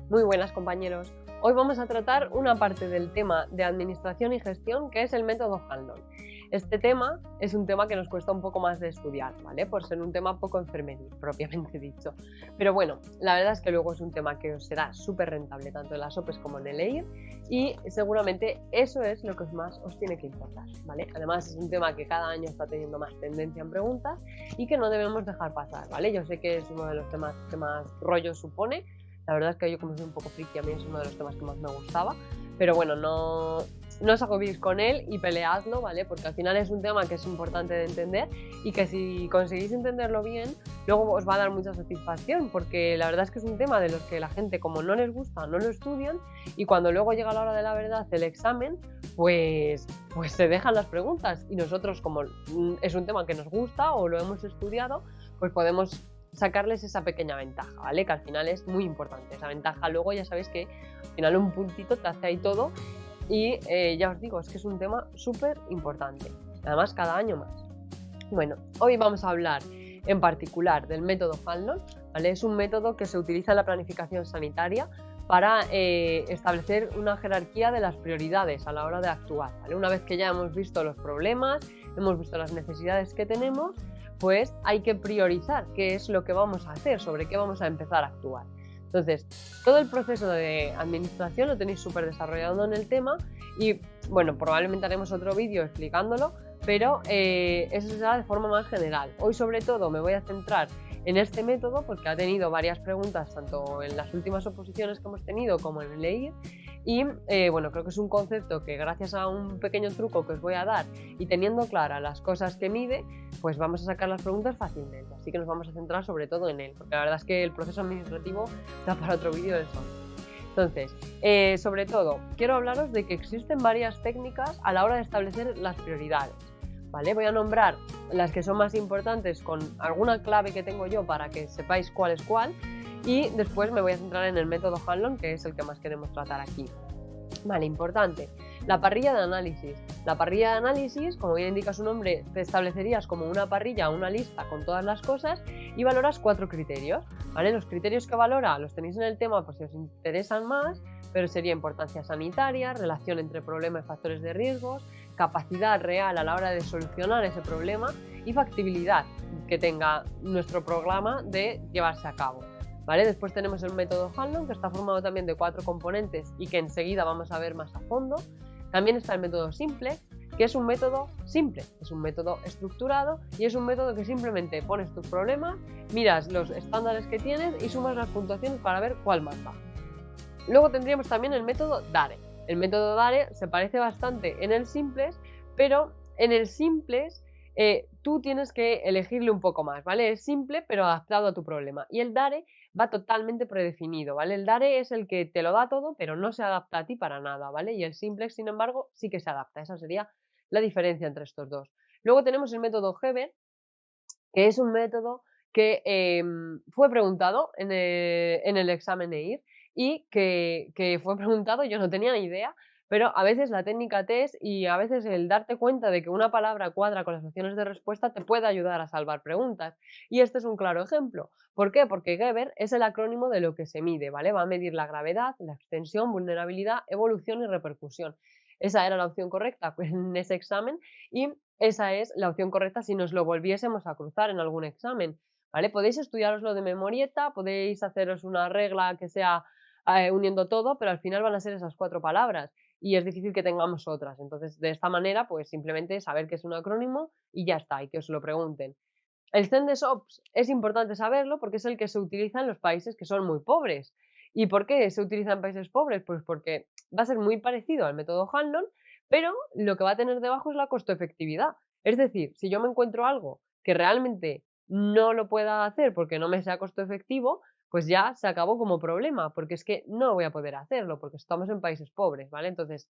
Muy buenas, compañeros. Hoy vamos a tratar una parte del tema de administración y gestión, que es el método Hanlon. Este tema es un tema que nos cuesta un poco más de estudiar, ¿vale? Por ser un tema poco enfermeril, propiamente dicho. Pero bueno, la verdad es que luego es un tema que os será súper rentable, tanto en las OPEs como en el EIR, y seguramente eso es lo que más os tiene que importar, ¿vale? Además, es un tema que cada año está teniendo más tendencia en preguntas y que no debemos dejar pasar, ¿vale? Yo sé que es uno de los temas que más rollo supone. La verdad es que yo, como soy un poco friki, a mí es uno de los temas que más me gustaba, pero bueno, no os agobiéis con él y peleadlo, ¿vale? Porque al final es un tema que es importante de entender y que si conseguís entenderlo bien, luego os va a dar mucha satisfacción, porque la verdad es que es un tema de los que la gente, como no les gusta, no lo estudian, y cuando luego llega la hora de la verdad, el examen, pues se dejan las preguntas, y nosotros, como es un tema que nos gusta o lo hemos estudiado, pues podemos sacarles esa pequeña ventaja, ¿vale? Que al final es muy importante. Esa ventaja luego ya sabéis que al final un puntito te hace ahí todo y ya os digo, es que es un tema súper importante. Además, cada año más. Bueno, hoy vamos a hablar en particular del método Hanlon, ¿vale? Es un método que se utiliza en la planificación sanitaria para establecer una jerarquía de las prioridades a la hora de actuar, ¿vale? Una vez que ya hemos visto los problemas, hemos visto las necesidades que tenemos, pues hay que priorizar qué es lo que vamos a hacer, sobre qué vamos a empezar a actuar. Entonces, todo el proceso de administración lo tenéis súper desarrollado en el tema y, bueno, probablemente haremos otro vídeo explicándolo, pero eso será de forma más general. Hoy, sobre todo, me voy a centrar en este método porque ha tenido varias preguntas tanto en las últimas oposiciones que hemos tenido como en el EIR. Y bueno, creo que es un concepto que, gracias a un pequeño truco que os voy a dar y teniendo claras las cosas que mide, pues vamos a sacar las preguntas fácilmente. Así que nos vamos a centrar sobre todo en él, porque la verdad es que el proceso administrativo da para otro vídeo de eso. Entonces, sobre todo, quiero hablaros de que existen varias técnicas a la hora de establecer las prioridades, ¿vale? Voy a nombrar las que son más importantes con alguna clave que tengo yo para que sepáis cuál es cuál, y después me voy a centrar en el método Hanlon, que es el que más queremos tratar aquí. Vale, importante. La parrilla de análisis. La parrilla de análisis, como bien indica su nombre, te establecerías como una parrilla, una lista con todas las cosas y valoras 4 criterios, ¿vale? Los criterios que valora los tenéis en el tema por si os interesan más, pero sería importancia sanitaria, relación entre problema y factores de riesgos, capacidad real a la hora de solucionar ese problema y factibilidad que tenga nuestro programa de llevarse a cabo. ¿Vale? Después tenemos el método Hanlon, que está formado también de 4 componentes y que enseguida vamos a ver más a fondo. También está el método simple, que es un método simple, es un método estructurado y es un método que simplemente pones tus problemas, miras los estándares que tienes y sumas las puntuaciones para ver cuál más va. Luego tendríamos también el método DARE. El método DARE se parece bastante en el simples, pero en el simples tú tienes que elegirle un poco más, ¿vale? Es simple pero adaptado a tu problema. Y el DARE va totalmente predefinido, ¿vale? El DARE es el que te lo da todo, pero no se adapta a ti para nada, ¿vale? Y el simplex, sin embargo, sí que se adapta. Esa sería la diferencia entre estos dos. Luego tenemos el método Geber, que es un método que fue preguntado en el examen EIR y que fue preguntado, yo no tenía ni idea, pero a veces la técnica test y a veces el darte cuenta de que una palabra cuadra con las opciones de respuesta te puede ayudar a salvar preguntas. Y este es un claro ejemplo. ¿Por qué? Porque Geber es el acrónimo de lo que se mide, ¿vale? Va a medir la gravedad, la extensión, vulnerabilidad, evolución y repercusión. Esa era la opción correcta en ese examen y esa es la opción correcta si nos lo volviésemos a cruzar en algún examen, ¿vale? Podéis estudiaroslo de memorieta, podéis haceros una regla que sea uniendo todo, pero al final van a ser esas 4 palabras y es difícil que tengamos otras. Entonces, de esta manera, pues simplemente saber que es un acrónimo y ya está, y que os lo pregunten. El CENDES-OPS es importante saberlo porque es el que se utiliza en los países que son muy pobres. ¿Y por qué se utiliza en países pobres? Pues porque va a ser muy parecido al método Hanlon, pero lo que va a tener debajo es la costo-efectividad. Es decir, si yo me encuentro algo que realmente no lo pueda hacer porque no me sea costo efectivo, pues ya se acabó como problema, porque es que no voy a poder hacerlo, porque estamos en países pobres, ¿vale? Entonces,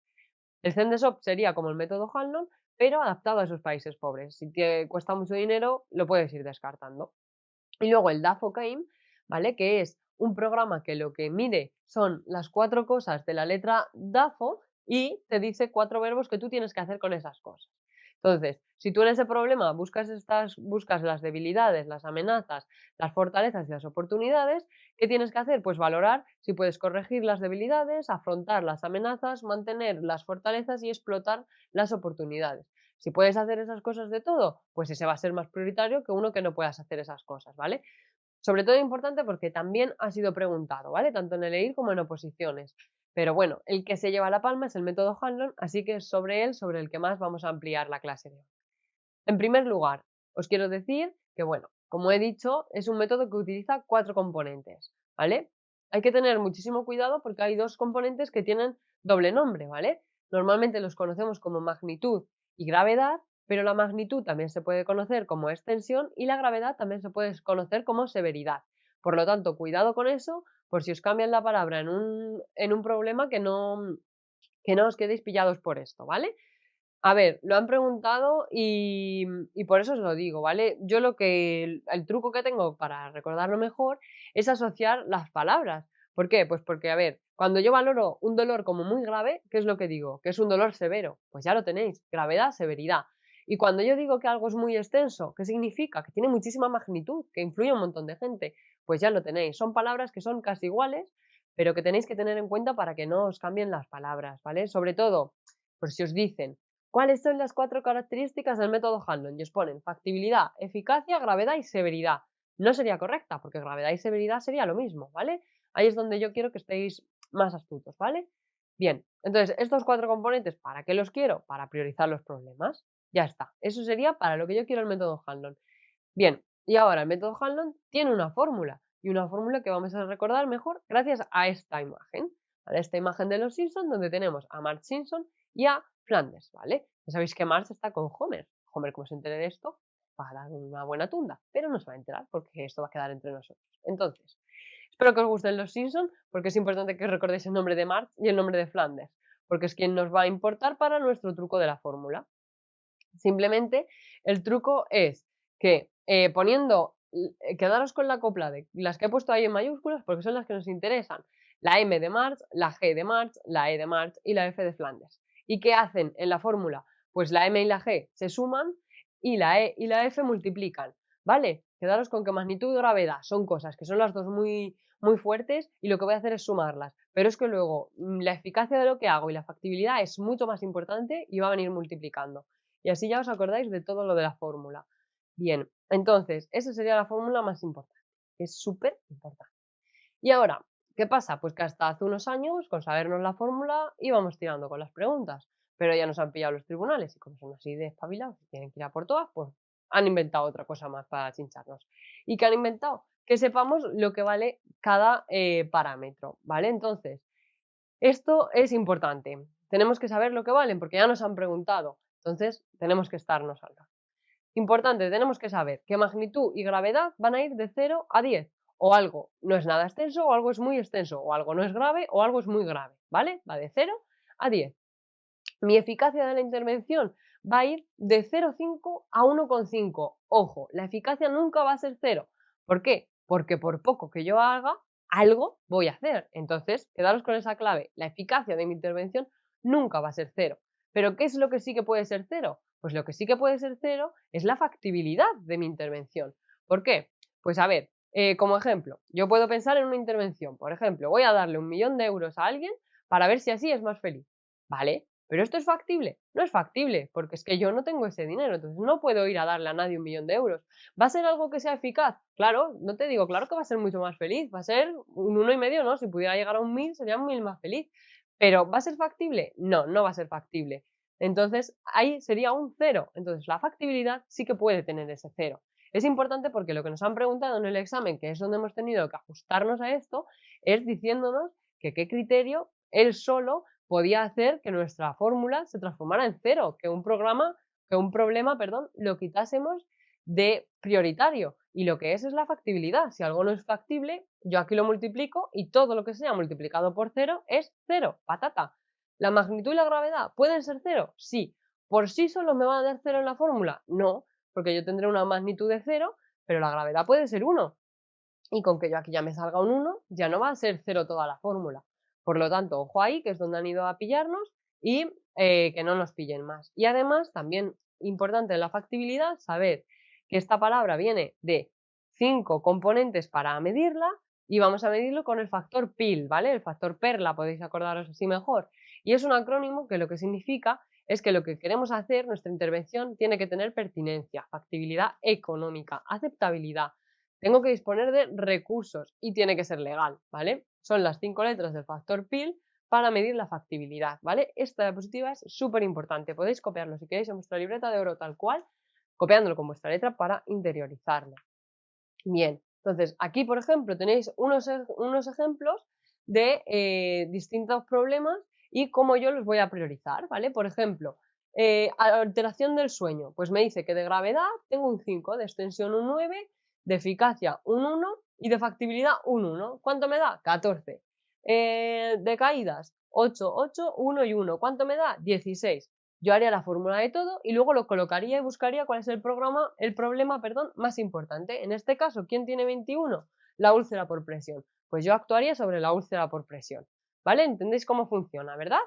el CENDES-OPS sería como el método Hanlon, pero adaptado a esos países pobres. Si te cuesta mucho dinero, lo puedes ir descartando. Y luego el DAFO-CAIM, ¿vale? Que es un programa que lo que mide son las 4 cosas de la letra DAFO y te dice 4 verbos que tú tienes que hacer con esas cosas. Entonces, si tú en ese problema buscas las debilidades, las amenazas, las fortalezas y las oportunidades, ¿qué tienes que hacer? Pues valorar si puedes corregir las debilidades, afrontar las amenazas, mantener las fortalezas y explotar las oportunidades. Si puedes hacer esas cosas de todo, pues ese va a ser más prioritario que uno que no puedas hacer esas cosas, ¿vale? Sobre todo importante porque también ha sido preguntado, ¿vale? Tanto en el EIR como en oposiciones. Pero bueno, el que se lleva la palma es el método Hanlon, así que es sobre él sobre el que más vamos a ampliar la clase de hoy. En primer lugar, os quiero decir que, bueno, como he dicho, es un método que utiliza 4 componentes, ¿vale? Hay que tener muchísimo cuidado porque hay 2 componentes que tienen doble nombre, ¿vale? Normalmente los conocemos como magnitud y gravedad, pero la magnitud también se puede conocer como extensión y la gravedad también se puede conocer como severidad. Por lo tanto, cuidado con eso, por si os cambian la palabra en un problema que no os quedéis pillados por esto, ¿vale? A ver, lo han preguntado y por eso os lo digo, ¿vale? Yo el truco que tengo para recordarlo mejor es asociar las palabras. ¿Por qué? Pues porque, a ver, cuando yo valoro un dolor como muy grave, ¿qué es lo que digo? Que es un dolor severo. Pues ya lo tenéis, gravedad, severidad. Y cuando yo digo que algo es muy extenso, ¿qué significa? Que tiene muchísima magnitud, que influye a un montón de gente. Pues ya lo tenéis. Son palabras que son casi iguales, pero que tenéis que tener en cuenta para que no os cambien las palabras, ¿vale? Sobre todo, por si os dicen ¿cuáles son las 4 características del método Hanlon? Y os ponen factibilidad, eficacia, gravedad y severidad. No sería correcta, porque gravedad y severidad sería lo mismo, ¿vale? Ahí es donde yo quiero que estéis más astutos, ¿vale? Bien, entonces, estos 4 componentes, ¿para qué los quiero? Para priorizar los problemas. Ya está. Eso sería para lo que yo quiero el método Hanlon. Bien, y ahora el método Hanlon tiene una fórmula, y una fórmula que vamos a recordar mejor gracias a esta imagen, ¿vale? Esta imagen de los Simpson donde tenemos a Marge Simpson y a Flanders, ¿vale? Ya sabéis que Marge está con Homer. Homer, como se entere de esto, va a dar una buena tunda, pero no se va a enterar porque esto va a quedar entre nosotros. Entonces, espero que os gusten los Simpson porque es importante que recordéis el nombre de Marge y el nombre de Flanders, porque es quien nos va a importar para nuestro truco de la fórmula. Simplemente el truco es que quedaros con la copla de las que he puesto ahí en mayúsculas porque son las que nos interesan. La M de March, la G de March, la E de March y la F de Flanders. ¿Y qué hacen en la fórmula? Pues la M y la G se suman y la E y la F multiplican, ¿vale? Quedaros con que magnitud y gravedad son cosas que son las dos muy, muy fuertes y lo que voy a hacer es sumarlas. Pero es que luego la eficacia de lo que hago y la factibilidad es mucho más importante y va a venir multiplicando. Y así ya os acordáis de todo lo de la fórmula. Bien, entonces, esa sería la fórmula más importante. Es súper importante. Y ahora, ¿qué pasa? Pues que hasta hace unos años, con sabernos la fórmula, íbamos tirando con las preguntas. Pero ya nos han pillado los tribunales y como son así de espabilados y tienen que ir a por todas, pues han inventado otra cosa más para chincharnos. ¿Y qué han inventado? Que sepamos lo que vale cada parámetro, ¿vale? Entonces, esto es importante. Tenemos que saber lo que valen porque ya nos han preguntado. Entonces, tenemos que estarnos al lado. Importante, tenemos que saber que magnitud y gravedad van a ir de 0 a 10. O algo no es nada extenso, o algo es muy extenso, o algo no es grave, o algo es muy grave, ¿vale? Va de 0 a 10. Mi eficacia de la intervención va a ir de 0,5 a 1,5. Ojo, la eficacia nunca va a ser 0. ¿Por qué? Porque por poco que yo haga, algo voy a hacer. Entonces, quedaros con esa clave. La eficacia de mi intervención nunca va a ser 0. ¿Pero qué es lo que sí que puede ser 0? Pues lo que sí que puede ser 0 es la factibilidad de mi intervención. ¿Por qué? Pues a ver, como ejemplo, yo puedo pensar en una intervención. Por ejemplo, voy a darle 1.000.000 de euros a alguien para ver si así es más feliz. ¿Vale? ¿Pero esto es factible? No es factible, porque es que yo no tengo ese dinero, entonces no puedo ir a darle a nadie 1.000.000 de euros. ¿Va a ser algo que sea eficaz? Claro, no te digo, claro que va a ser mucho más feliz, va a ser un 1,5, ¿no? Si pudiera llegar a 1.000, sería 1.000 más feliz. ¿Pero va a ser factible? No, no va a ser factible. Entonces, ahí sería un 0. Entonces, la factibilidad sí que puede tener ese 0. Es importante porque lo que nos han preguntado en el examen, que es donde hemos tenido que ajustarnos a esto, es diciéndonos que qué criterio él solo podía hacer que nuestra fórmula se transformara en 0, que un problema, perdón, lo quitásemos de prioritario. Y lo que es la factibilidad. Si algo no es factible, yo aquí lo multiplico y todo lo que sea multiplicado por 0 es 0, patata. ¿La magnitud y la gravedad pueden ser 0? Sí. ¿Por sí solo me va a dar 0 en la fórmula? No, porque yo tendré una magnitud de 0, pero la gravedad puede ser 1. Y con que yo aquí ya me salga un 1, ya no va a ser 0 toda la fórmula. Por lo tanto, ojo ahí, que es donde han ido a pillarnos y que no nos pillen más. Y además, también importante en la factibilidad saber que esta palabra viene de 5 componentes para medirla y vamos a medirlo con el factor PIL, ¿vale? El factor PERLA, podéis acordaros así mejor. Y es un acrónimo que lo que significa es que lo que queremos hacer, nuestra intervención, tiene que tener pertinencia, factibilidad económica, aceptabilidad. Tengo que disponer de recursos y tiene que ser legal, ¿vale? Son las 5 letras del factor PIL para medir la factibilidad, ¿vale? Esta diapositiva es súper importante. Podéis copiarlo si queréis en vuestra libreta de oro tal cual, copiándolo con vuestra letra para interiorizarlo. Bien, entonces aquí, por ejemplo, tenéis unos ejemplos de distintos problemas y cómo yo los voy a priorizar, ¿vale? Por ejemplo, alteración del sueño, pues me dice que de gravedad tengo un 5, de extensión un 9, de eficacia un 1 y de factibilidad un 1. ¿Cuánto me da? 14. De caídas, 8, 8, 1 y 1. ¿Cuánto me da? 16. Yo haría la fórmula de todo y luego lo colocaría y buscaría cuál es el problema, más importante. En este caso, ¿quién tiene 21? La úlcera por presión. Pues yo actuaría sobre la úlcera por presión. ¿Vale? ¿Entendéis cómo funciona, verdad?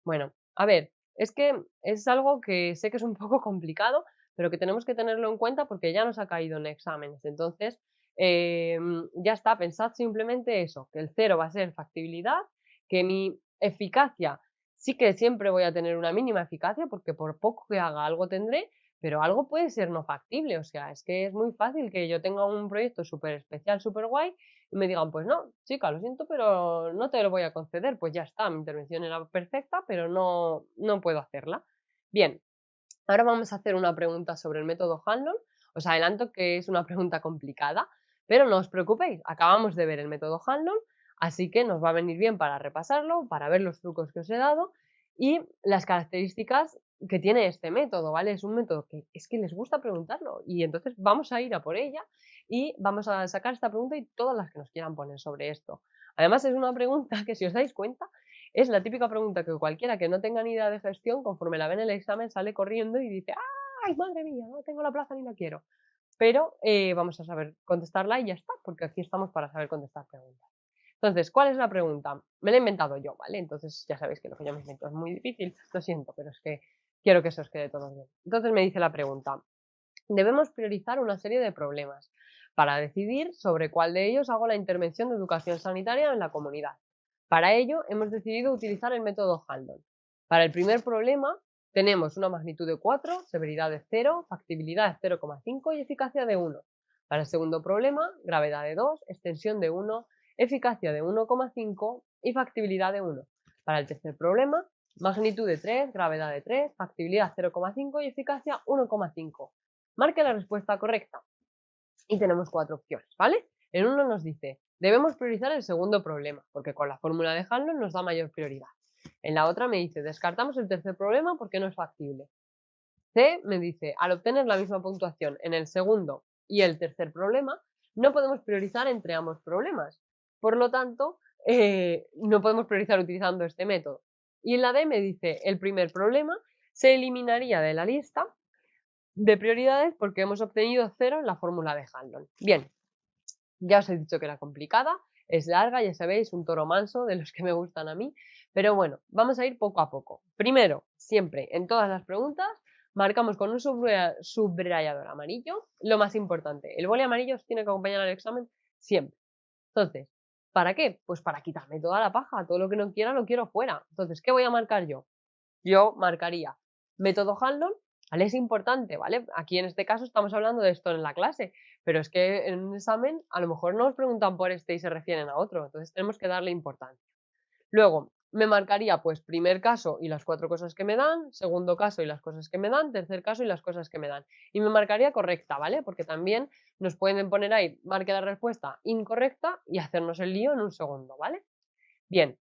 Bueno, a ver, es que es algo que sé que es un poco complicado, pero que tenemos que tenerlo en cuenta porque ya nos ha caído en exámenes. Entonces, ya está, pensad simplemente eso, que el 0 va a ser factibilidad, que mi eficacia sí que siempre voy a tener una mínima eficacia porque por poco que haga algo tendré, pero algo puede ser no factible. O sea, es que es muy fácil que yo tenga un proyecto súper especial, súper guay y me digan, pues no, chica, lo siento, pero no te lo voy a conceder. Pues ya está, mi intervención era perfecta, pero no puedo hacerla. Bien, ahora vamos a hacer una pregunta sobre el método Hanlon. Os adelanto que es una pregunta complicada, pero no os preocupéis, acabamos de ver el método Hanlon, así que nos va a venir bien para repasarlo, para ver los trucos que os he dado y las características que tiene este método, ¿vale? Es un método que es que les gusta preguntarlo y entonces vamos a ir a por ella y vamos a sacar esta pregunta y todas las que nos quieran poner sobre esto. Además es una pregunta que, si os dais cuenta, es la típica pregunta que cualquiera que no tenga ni idea de gestión, conforme la ve en el examen, sale corriendo y dice, ¡ay, madre mía, no tengo la plaza ni la quiero! Pero vamos a saber contestarla y ya está, porque aquí estamos para saber contestar preguntas. Entonces, ¿cuál es la pregunta? Me la he inventado yo, ¿vale? Entonces ya sabéis que lo que yo me invento es muy difícil, lo siento, pero es que quiero que se os quede todo bien. Entonces me dice la pregunta, debemos priorizar una serie de problemas para decidir sobre cuál de ellos hago la intervención de educación sanitaria en la comunidad. Para ello, hemos decidido utilizar el método Hanlon. Para el primer problema, tenemos una magnitud de 4, severidad de 0, factibilidad de 0,5 y eficacia de 1. Para el segundo problema, gravedad de 2, extensión de 1, eficacia de 1,5 y factibilidad de 1. Para el tercer problema, magnitud de 3, gravedad de 3, factibilidad 0,5 y eficacia 1,5. Marque la respuesta correcta. Y tenemos 4 opciones, ¿vale? En uno nos dice, debemos priorizar el segundo problema, porque con la fórmula de Hanlon nos da mayor prioridad. En la otra me dice, descartamos el tercer problema porque no es factible. C me dice, al obtener la misma puntuación en el segundo y el tercer problema, no podemos priorizar entre ambos problemas. Por lo tanto, no podemos priorizar utilizando este método. Y en la D me dice, el primer problema se eliminaría de la lista de prioridades porque hemos obtenido 0 en la fórmula de Hanlon. Bien, ya os he dicho que era complicada, es larga, ya sabéis, un toro manso de los que me gustan a mí, pero bueno, vamos a ir poco a poco. Primero, siempre, en todas las preguntas, marcamos con un subrayador amarillo lo más importante. El boli amarillo os tiene que acompañar al examen siempre. Entonces, ¿para qué? Pues para quitarme toda la paja, todo lo que no quiera lo quiero fuera. Entonces, ¿qué voy a marcar yo? Yo marcaría método Hanlon, ¿vale? Es importante, ¿vale? Aquí en este caso estamos hablando de esto en la clase, pero es que en un examen a lo mejor no os preguntan por este y se refieren a otro, entonces tenemos que darle importancia. Luego, me marcaría pues primer caso y las 4 cosas que me dan, segundo caso y las cosas que me dan, tercer caso y las cosas que me dan. Y me marcaría correcta, ¿vale? Porque también nos pueden poner ahí, marque la respuesta incorrecta y hacernos el lío en un segundo, ¿vale? Bien,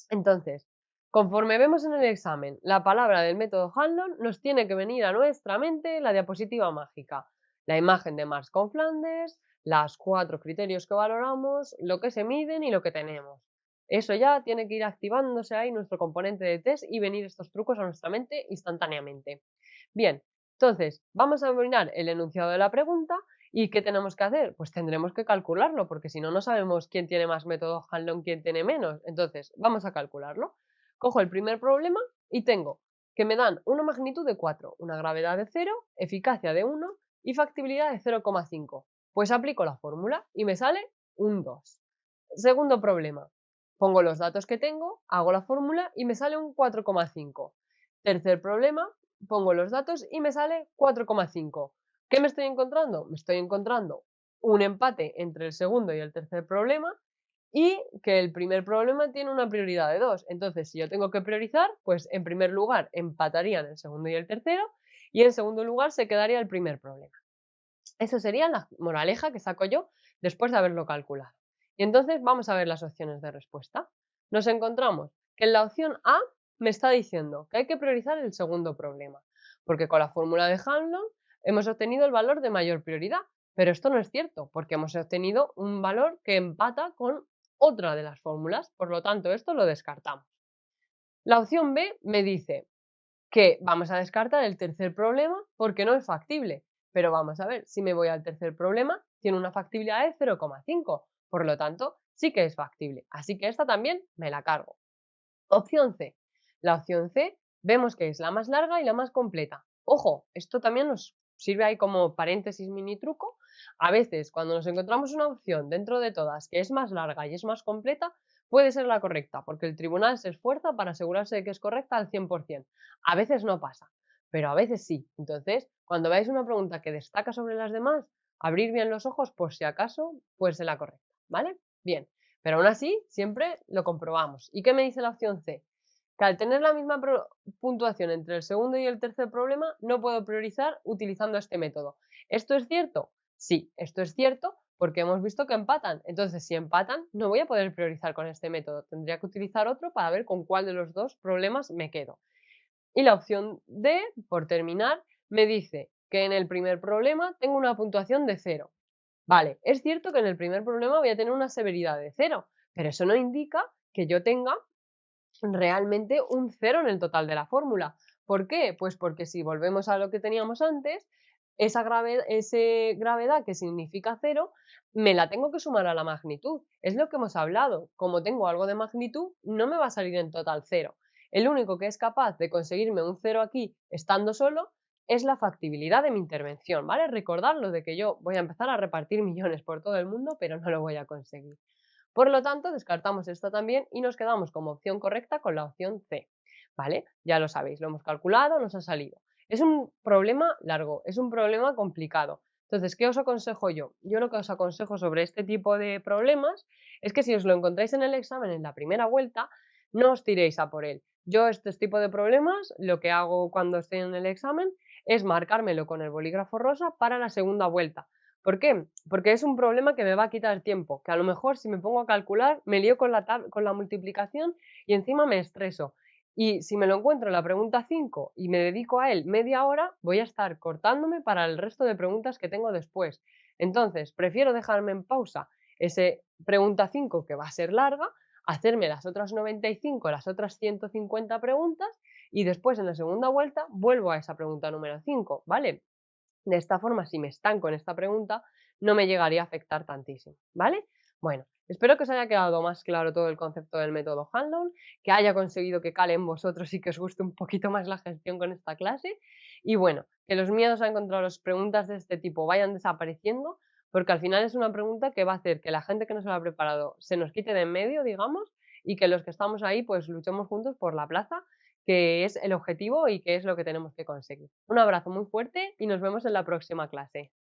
entonces, conforme vemos en el examen la palabra del método Hanlon, nos tiene que venir a nuestra mente la diapositiva mágica, la imagen de Marx con Flanders, los 4 criterios que valoramos, lo que se miden y lo que tenemos. Eso ya tiene que ir activándose ahí nuestro componente de test y venir estos trucos a nuestra mente instantáneamente. Bien, entonces vamos a mirar el enunciado de la pregunta. ¿Y qué tenemos que hacer? Pues tendremos que calcularlo, porque si no, no sabemos quién tiene más método Hanlon, quién tiene menos. Entonces, vamos a calcularlo. Cojo el primer problema y tengo que me dan una magnitud de 4, una gravedad de 0, eficacia de 1 y factibilidad de 0,5. Pues aplico la fórmula y me sale un 2. Segundo problema, pongo los datos que tengo, hago la fórmula y me sale un 4,5. Tercer problema, pongo los datos y me sale 4,5. ¿Qué me estoy encontrando? Me estoy encontrando un empate entre el segundo y el tercer problema y que el primer problema tiene una prioridad de 2. Entonces, si yo tengo que priorizar, pues en primer lugar empatarían el segundo y el tercero y en segundo lugar se quedaría el primer problema. Eso sería la moraleja que saco yo después de haberlo calculado. Y entonces vamos a ver las opciones de respuesta. Nos encontramos que en la opción A me está diciendo que hay que priorizar el segundo problema, porque con la fórmula de Hanlon hemos obtenido el valor de mayor prioridad, pero esto no es cierto, porque hemos obtenido un valor que empata con otra de las fórmulas, por lo tanto esto lo descartamos. La opción B me dice que vamos a descartar el tercer problema porque no es factible. Pero vamos a ver, si me voy al tercer problema, tiene una factibilidad de 0,5. Por lo tanto, sí que es factible. Así que esta también me la cargo. Opción C. La opción C vemos que es la más larga y la más completa. Ojo, esto también nos sirve ahí como paréntesis mini truco. A veces, cuando nos encontramos una opción dentro de todas que es más larga y es más completa, puede ser la correcta, porque el tribunal se esfuerza para asegurarse de que es correcta al 100%. A veces no pasa, pero a veces sí. Entonces, cuando veáis una pregunta que destaca sobre las demás, abrir bien los ojos por si acaso puede ser la correcta, ¿vale? Bien, pero aún así siempre lo comprobamos. ¿Y qué me dice la opción C? Que al tener la misma puntuación entre el segundo y el tercer problema, no puedo priorizar utilizando este método. ¿Esto es cierto? Sí, esto es cierto porque hemos visto que empatan. Entonces, si empatan, no voy a poder priorizar con este método. Tendría que utilizar otro para ver con cuál de los dos problemas me quedo. Y la opción D, por terminar, me dice que en el primer problema tengo una puntuación de 0. Vale, es cierto que en el primer problema voy a tener una severidad de 0, pero eso no indica que yo tenga realmente un 0 en el total de la fórmula. ¿Por qué? Pues porque si volvemos a lo que teníamos antes, esa gravedad que significa 0, me la tengo que sumar a la magnitud. Es lo que hemos hablado. Como tengo algo de magnitud, no me va a salir en total 0. El único que es capaz de conseguirme un 0 aquí estando solo es la factibilidad de mi intervención, ¿vale? Recordarlo de que yo voy a empezar a repartir millones por todo el mundo, pero no lo voy a conseguir. Por lo tanto, descartamos esta también y nos quedamos como opción correcta con la opción C, ¿vale? Ya lo sabéis, lo hemos calculado, nos ha salido. Es un problema largo, es un problema complicado. Entonces, ¿qué os aconsejo yo? Yo lo que os aconsejo sobre este tipo de problemas es que si os lo encontráis en el examen en la primera vuelta, no os tiréis a por él. Yo este tipo de problemas, lo que hago cuando estoy en el examen es marcármelo con el bolígrafo rosa para la segunda vuelta. ¿Por qué? Porque es un problema que me va a quitar tiempo, que a lo mejor si me pongo a calcular me lío con la multiplicación y encima me estreso. Y si me lo encuentro en la pregunta 5 y me dedico a él media hora, voy a estar cortándome para el resto de preguntas que tengo después. Entonces, prefiero dejarme en pausa ese pregunta 5 que va a ser larga, hacerme las otras 95, las otras 150 preguntas y después en la segunda vuelta vuelvo a esa pregunta número 5, ¿vale? De esta forma, si me estanco en esta pregunta, no me llegaría a afectar tantísimo, ¿vale? Bueno, espero que os haya quedado más claro todo el concepto del método Hanlon, que haya conseguido que cale en vosotros y que os guste un poquito más la gestión con esta clase. Y bueno, que los miedos a encontrar las preguntas de este tipo vayan desapareciendo, porque al final es una pregunta que va a hacer que la gente que no se lo ha preparado se nos quite de en medio, digamos, y que los que estamos ahí pues luchemos juntos por la plaza, que es el objetivo y que es lo que tenemos que conseguir. Un abrazo muy fuerte y nos vemos en la próxima clase.